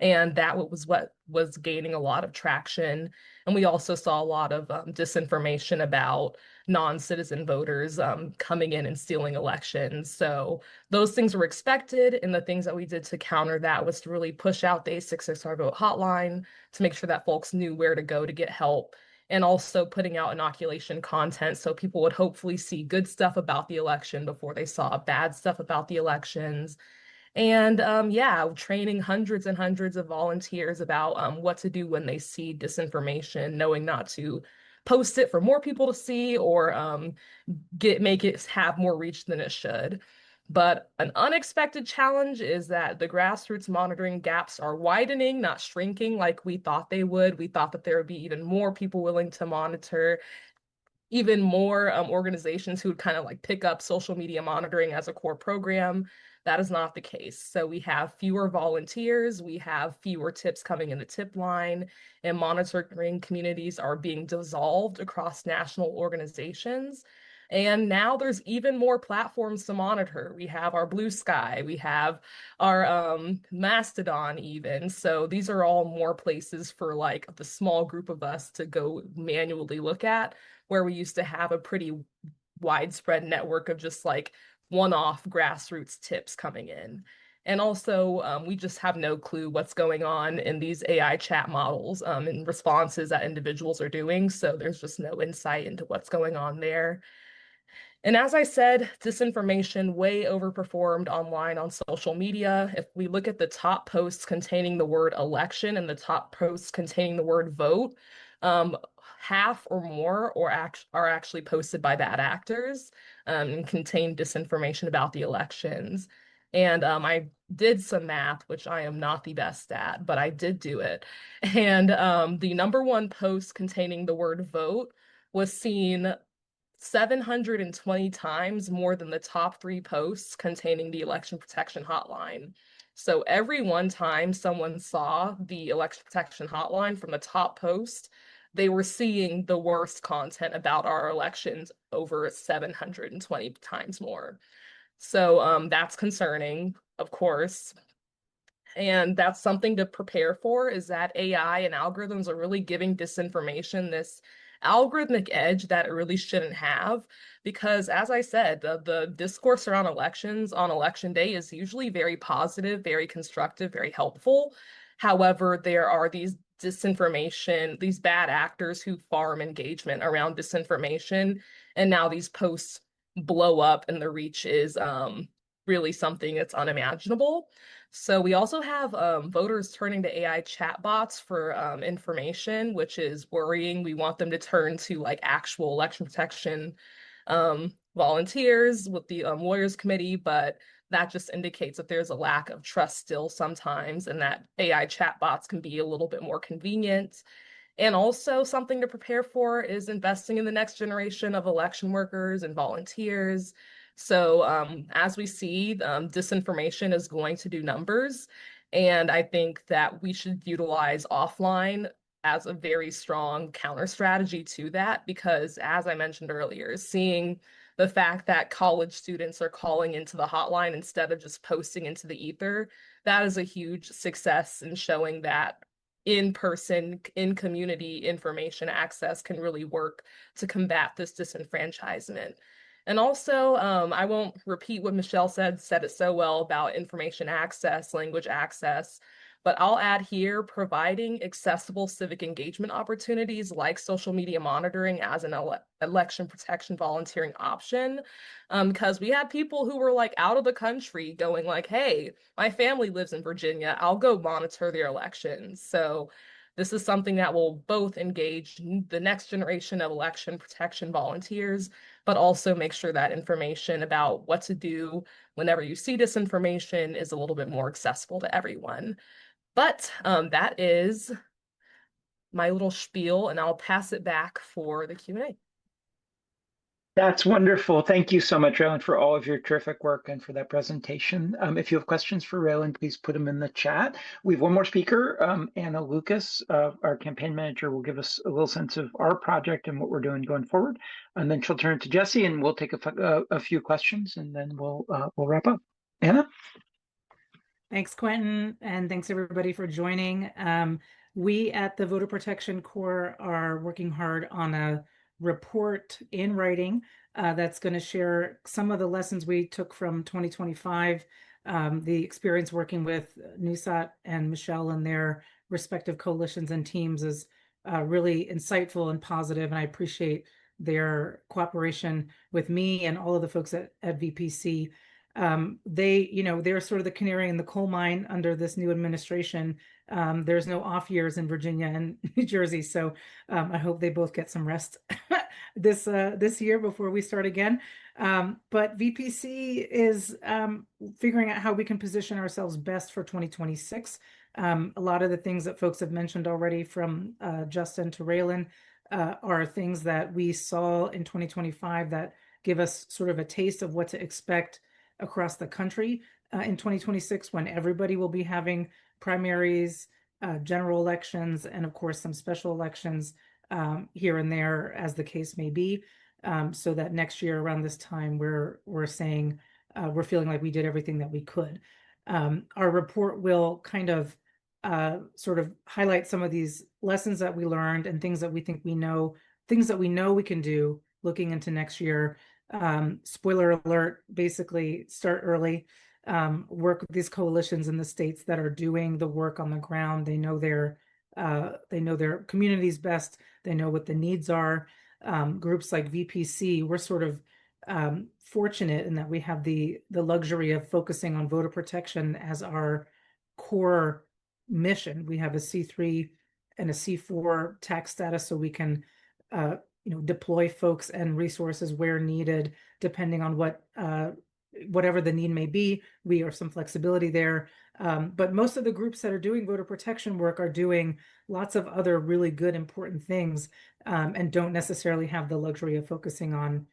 And that was what was gaining a lot of traction. And we also saw a lot of disinformation about non-citizen voters coming in and stealing elections. So those things were expected. And the things that we did to counter that was to really push out the 866 Vote hotline to make sure that folks knew where to go to get help. And also putting out inoculation content so people would hopefully see good stuff about the election before they saw bad stuff about the elections. And yeah, training hundreds and hundreds of volunteers about what to do when they see disinformation, knowing not to post it for more people to see or make it have more reach than it should. But an unexpected challenge is that the grassroots monitoring gaps are widening, not shrinking like we thought they would. We thought that there would be even more people willing to monitor, even more organizations who would kind of like pick up social media monitoring as a core program. That is not the case. So we have fewer volunteers, we have fewer tips coming in the tip line, and monitoring communities are being dissolved across national organizations. And now there's even more platforms to monitor. We have our Blue Sky, we have our Mastodon even. So these are all more places for like the small group of us to go manually look at, where we used to have a pretty widespread network of just like one-off grassroots tips coming in. And also, we just have no clue what's going on in these AI chat models and responses that individuals are doing. So there's just no insight into what's going on there. And as I said, disinformation way overperformed online on social media. If we look at the top posts containing the word election and the top posts containing the word vote, half or more are actually posted by bad actors and contain disinformation about the elections. And I did some math, which I am not the best at, but I did do it. And the number one post containing the word vote was seen 720 times more than the top 3 posts containing the election protection hotline. So every one time someone saw the election protection hotline from the top post, they were seeing the worst content about our elections over 720 times more. So that's concerning, of course. And that's something to prepare for, is that AI and algorithms are really giving disinformation this algorithmic edge that it really shouldn't have. Because as I said, the discourse around elections on election day is usually very positive, very constructive, very helpful. However, there are these disinformation, these bad actors who farm engagement around disinformation. And now these posts blow up and the reach is really something that's unimaginable. So we also have voters turning to AI chatbots for information, which is worrying. We want them to turn to like actual election protection volunteers with the lawyers committee, but that just indicates that there's a lack of trust still sometimes, and that AI chatbots can be a little bit more convenient. And also something to prepare for is investing in the next generation of election workers and volunteers. So as we see, disinformation is going to do numbers. And I think that we should utilize offline as a very strong counter strategy to that, because as I mentioned earlier, seeing the fact that college students are calling into the hotline instead of just posting into the ether, that is a huge success in showing that in-person, in-community information access can really work to combat this disenfranchisement. And also, I won't repeat what Michelle said it so well about information access, language access, but I'll add here providing accessible civic engagement opportunities like social media monitoring as an election protection volunteering option. Because we had people who were like out of the country going like, hey, my family lives in Virginia, I'll go monitor their elections. So this is something that will both engage the next generation of election protection volunteers, but also make sure that information about what to do whenever you see disinformation is a little bit more accessible to everyone. But that is my little spiel, and I'll pass it back for the Q&A. That's wonderful. Thank you so much, Raelyn, for all of your terrific work and for that presentation. If you have questions for Raelyn, please put them in the chat. We have one more speaker, Anna Lucas, our campaign manager, will give us a little sense of our project and what we're doing going forward. And then she'll turn to Jesse and we'll take a few questions and then we'll wrap up. Anna? Thanks, Quentin, and thanks everybody for joining. We at the Voter Protection Corps are working hard on a report in writing that's going to share some of the lessons we took from 2025, the experience working with Nuzhat and Michelle and their respective coalitions and teams is really insightful and positive, and I appreciate their cooperation with me and all of the folks at VPC. They're sort of the canary in the coal mine under this new administration. There's no off years in Virginia and New Jersey, so I hope they both get some rest this year before we start again. But VPC is figuring out how we can position ourselves best for 2026. A lot of the things that folks have mentioned already, from Justin to Raelyn, are things that we saw in 2025 that give us sort of a taste of what to expect across the country in 2026, when everybody will be having primaries, general elections, and of course some special elections here and there as the case may be. So that next year around this time we're saying we're feeling like we did everything that we could. Our report will kind of sort of highlight some of these lessons that we learned and things that we think we know, things that we know we can do looking into next year. Spoiler alert, basically start early, work with these coalitions in the states that are doing the work on the ground. They know their communities best. They know what the needs are. Groups like VPC, we're sort of fortunate in that we have the luxury of focusing on voter protection as our core mission. We have a C3 and a C4 tax status, so we can deploy folks and resources where needed, depending on whatever the need may be. We have some flexibility there. But most of the groups that are doing voter protection work are doing lots of other really good, important things, and don't necessarily have the luxury of focusing on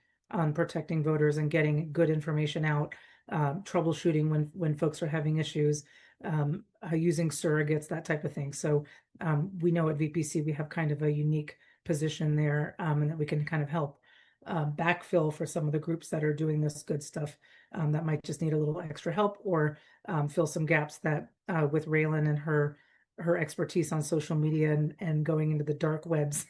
protecting voters and getting good information out, troubleshooting when folks are having issues, using surrogates, that type of thing. So we know at VPC we have kind of a unique position there, and that we can kind of help backfill for some of the groups that are doing this good stuff that might just need a little extra help, or fill some gaps that with Raelyn and her expertise on social media and going into the dark webs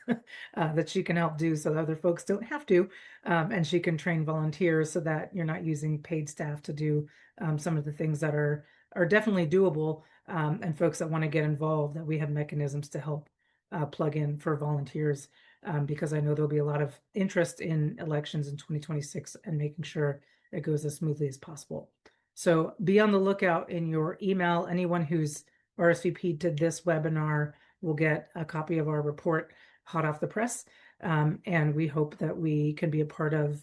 that she can help do so that other folks don't have to, and she can train volunteers so that you're not using paid staff to do some of the things that are definitely doable, and folks that want to get involved, that we have mechanisms to help plug in for volunteers, because I know there'll be a lot of interest in elections in 2026 and making sure it goes as smoothly as possible. So be on the lookout in your email. Anyone who's RSVP'd to this webinar will get a copy of our report hot off the press, and we hope that we can be a part of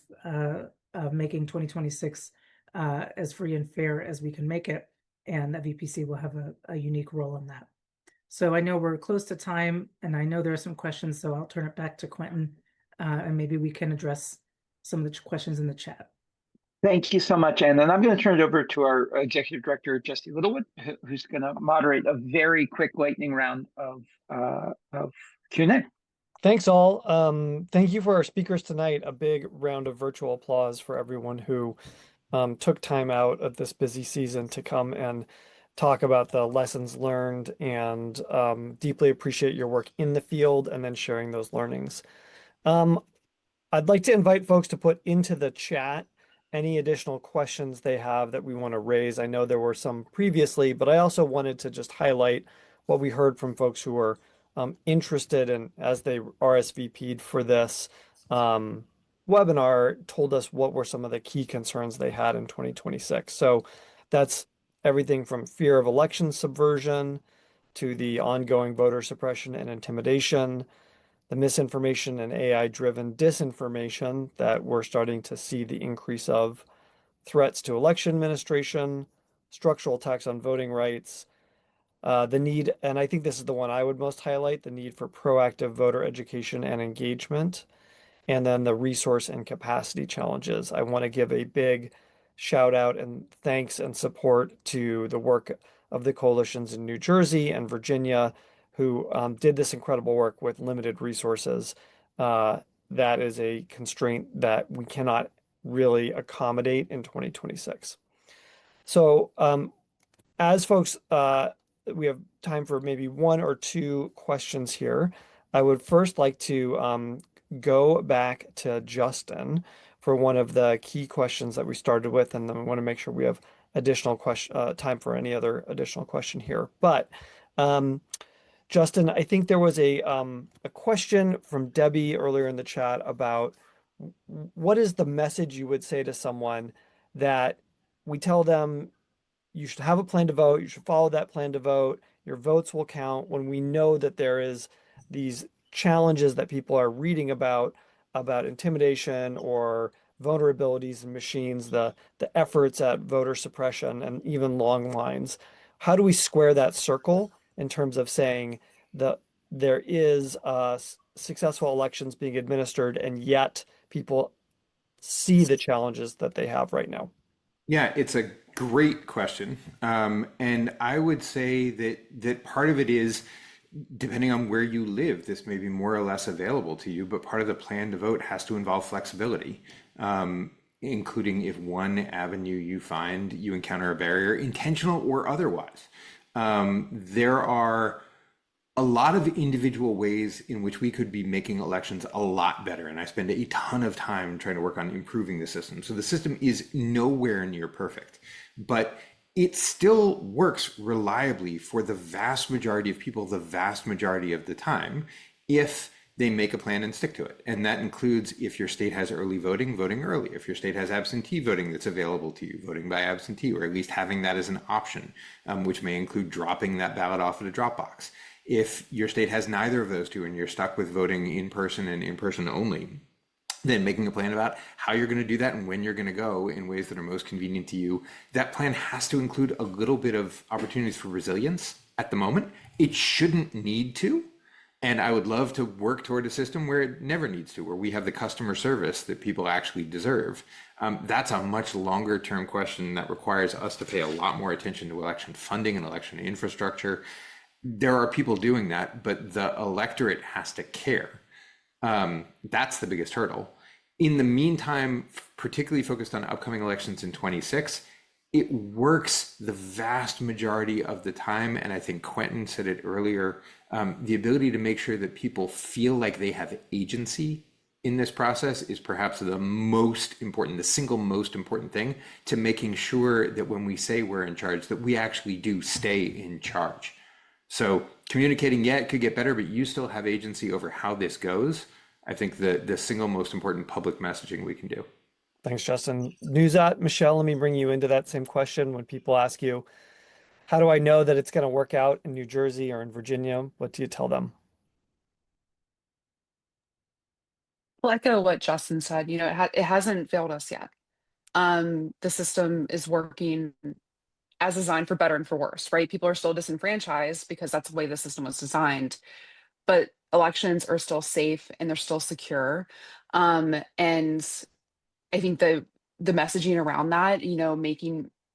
making 2026 as free and fair as we can make it, and that VPC will have a unique role in that. So I know we're close to time, and I know there are some questions, so I'll turn it back to Quentin, and maybe we can address some of the questions in the chat. Thank you so much, Ann. And I'm going to turn it over to our Executive Director, Jesse Littlewood, who's going to moderate a very quick lightning round of Q&A. Thanks all. Thank you for our speakers tonight. A big round of virtual applause for everyone who took time out of this busy season to come and talk about the lessons learned, and deeply appreciate your work in the field and then sharing those learnings. I'd like to invite folks to put into the chat any additional questions they have that we want to raise. I know there were some previously, but I also wanted to just highlight what we heard from folks who were interested in, as they RSVP'd for this webinar, told us what were some of the key concerns they had in 2026. So that's everything from fear of election subversion to the ongoing voter suppression and intimidation, the misinformation and AI-driven disinformation that we're starting to see the increase of, threats to election administration, structural attacks on voting rights, the need, and I think this is the one I would most highlight, the need for proactive voter education and engagement, and then the resource and capacity challenges. I want to give a big shout out and thanks and support to the work of the coalitions in New Jersey and Virginia who did this incredible work with limited resources. That is a constraint that we cannot really accommodate in 2026. So as folks, we have time for maybe one or two questions here. I would first like to go back to Justin for one of the key questions that we started with, and then we want to make sure we have additional time for any other additional question here. But Justin, I think there was a question from Debbie earlier in the chat about what is the message you would say to someone that we tell them you should have a plan to vote, you should follow that plan to vote, your votes will count, when we know that there is these challenges that people are reading about intimidation or vulnerabilities in machines, the efforts at voter suppression and even long lines. How do we square that circle in terms of saying that there is successful elections being administered and yet people see the challenges that they have right now? Yeah, it's a great question. And I would say that part of it is, depending on where you live, this may be more or less available to you, but part of the plan to vote has to involve flexibility, including if one avenue you find you encounter a barrier, intentional or otherwise. There are a lot of individual ways in which we could be making elections a lot better. And I spend a ton of time trying to work on improving the system. So the system is nowhere near perfect, but it still works reliably for the vast majority of people, the vast majority of the time, if they make a plan and stick to it. And that includes if your state has early voting, voting early. If your state has absentee voting that's available to you, voting by absentee, or at least having that as an option, which may include dropping that ballot off at a drop box. If your state has neither of those two and you're stuck with voting in person and in person only, then making a plan about how you're going to do that and when you're going to go in ways that are most convenient to you. That plan has to include a little bit of opportunities for resilience at the moment. It shouldn't need to. And I would love to work toward a system where it never needs to, where we have the customer service that people actually deserve. That's a much longer term question that requires us to pay a lot more attention to election funding and election infrastructure. There are people doing that, but the electorate has to care. That's the biggest hurdle. In the meantime, particularly focused on upcoming elections in 26, it works the vast majority of the time. And I think Quentin said it earlier, the ability to make sure that people feel like they have agency in this process is perhaps the most important, the single most important thing to making sure that when we say we're in charge, that we actually do stay in charge. So communicating, yeah, it could get better, but you still have agency over how this goes. I think the single most important public messaging we can do. Thanks, Justin. Nuzhat, Michelle, let me bring you into that same question. When people ask you, how do I know that it's going to work out in New Jersey or in Virginia? What do you tell them? Well, echo what Justin said. It hasn't failed us yet. The system is working as designed for better and for worse, right? People are still disenfranchised because that's the way the system was designed, but elections are still safe and they're still secure. And I think the messaging around that,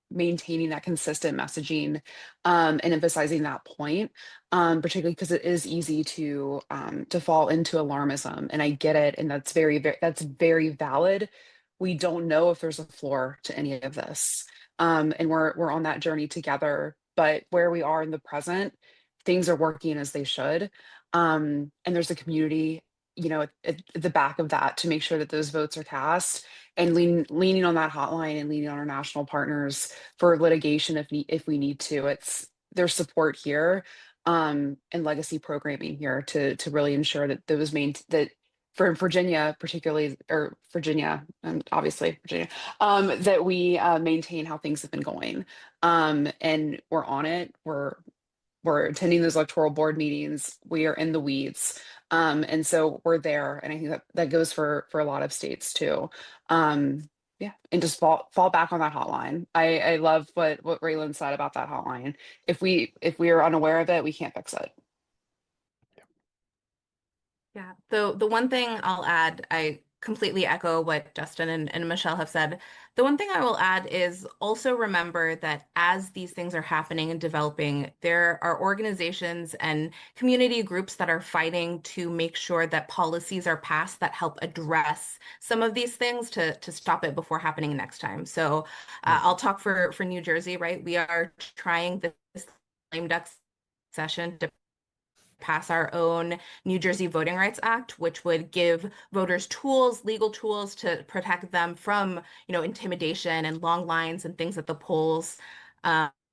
maintaining that consistent messaging, and emphasizing that point, particularly because it is easy to fall into alarmism, and I get it, and that's that's very valid. We don't know if there's a floor to any of this, and we're on that journey together. But where we are in the present, things are working as they should, and there's a community, at the back of that to make sure that those votes are cast, and leaning on that hotline and leaning on our national partners for litigation if we need to. It's their support here, and legacy programming here to really ensure that that for Virginia particularly, or Virginia and obviously Virginia, that we maintain how things have been going, and we're on it. We're attending those electoral board meetings. We are in the weeds. And so we're there. And I think that goes for a lot of states too. Yeah. And just fall back on that hotline. I love what Raelyn said about that hotline. If we are unaware of it, we can't fix it. Yeah. The one thing I'll add, I completely echo what Justin and Michelle have said. The one thing I will add is also remember that as these things are happening and developing, there are organizations and community groups that are fighting to make sure that policies are passed that help address some of these things to stop it before happening next time. So I'll talk for New Jersey, right? We are trying this lame duck session to pass our own New Jersey Voting Rights Act, which would give voters tools, legal tools to protect them from, intimidation and long lines and things at the polls.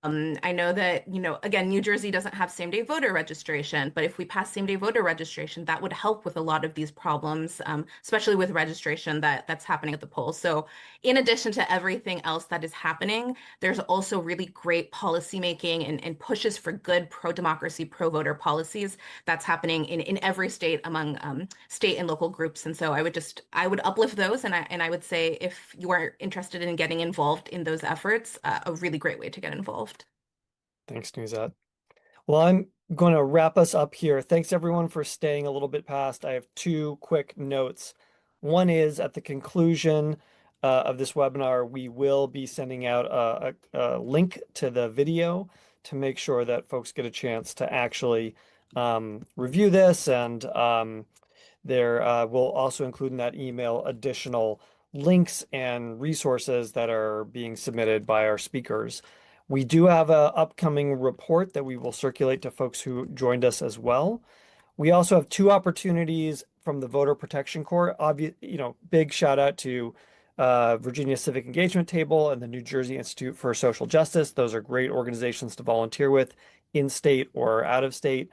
I know that, again, New Jersey doesn't have same-day voter registration, but if we pass same-day voter registration, that would help with a lot of these problems, especially with registration that's happening at the polls. So in addition to everything else that is happening, there's also really great policymaking and pushes for good pro-democracy, pro-voter policies that's happening in every state among state and local groups. And so I would uplift those, and I would say if you are interested in getting involved in those efforts, a really great way to get involved. Thanks, Nuzhat. Well, I'm going to wrap us up here. Thanks everyone for staying a little bit past. I have two quick notes. One is at the conclusion of this webinar, we will be sending out a link to the video to make sure that folks get a chance to actually review this, and there will also include in that email additional links and resources that are being submitted by our speakers. We do have an upcoming report that we will circulate to folks who joined us as well. We also have two opportunities from the Voter Protection Corps. Big shout out to Virginia Civic Engagement Table and the New Jersey Institute for Social Justice. Those are great organizations to volunteer with in state or out of state.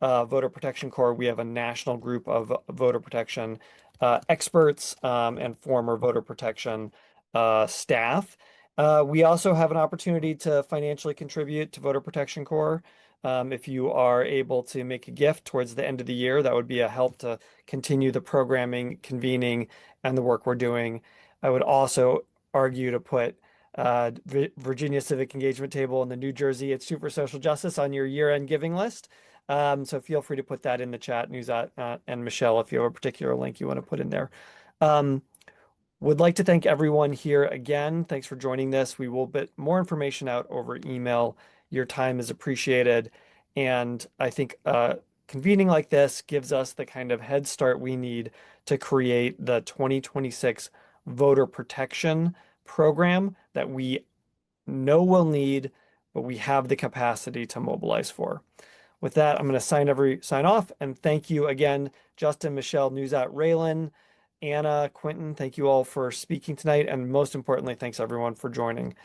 Voter Protection Corps, we have a national group of voter protection experts and former voter protection staff. We also have an opportunity to financially contribute to Voter Protection Corps. If you are able to make a gift towards the end of the year, that would be a help to continue the programming, convening, and the work we're doing. I would also argue to put Virginia Civic Engagement Table and the New Jersey Institute for Social Justice on your year-end giving list. So feel free to put that in the chat, Nuzhat and Michelle, if you have a particular link you want to put in there. Would like to thank everyone here again. Thanks for joining this. We will put more information out over email. Your time is appreciated. And I think convening like this gives us the kind of head start we need to create the 2026 voter protection program that we know we'll need, but we have the capacity to mobilize for. With that, I'm going to sign off, and thank you again, Justin, Michelle, Nuzhat, Raelyn, Anna, Quentin. Thank you all for speaking tonight, and most importantly, thanks everyone for joining.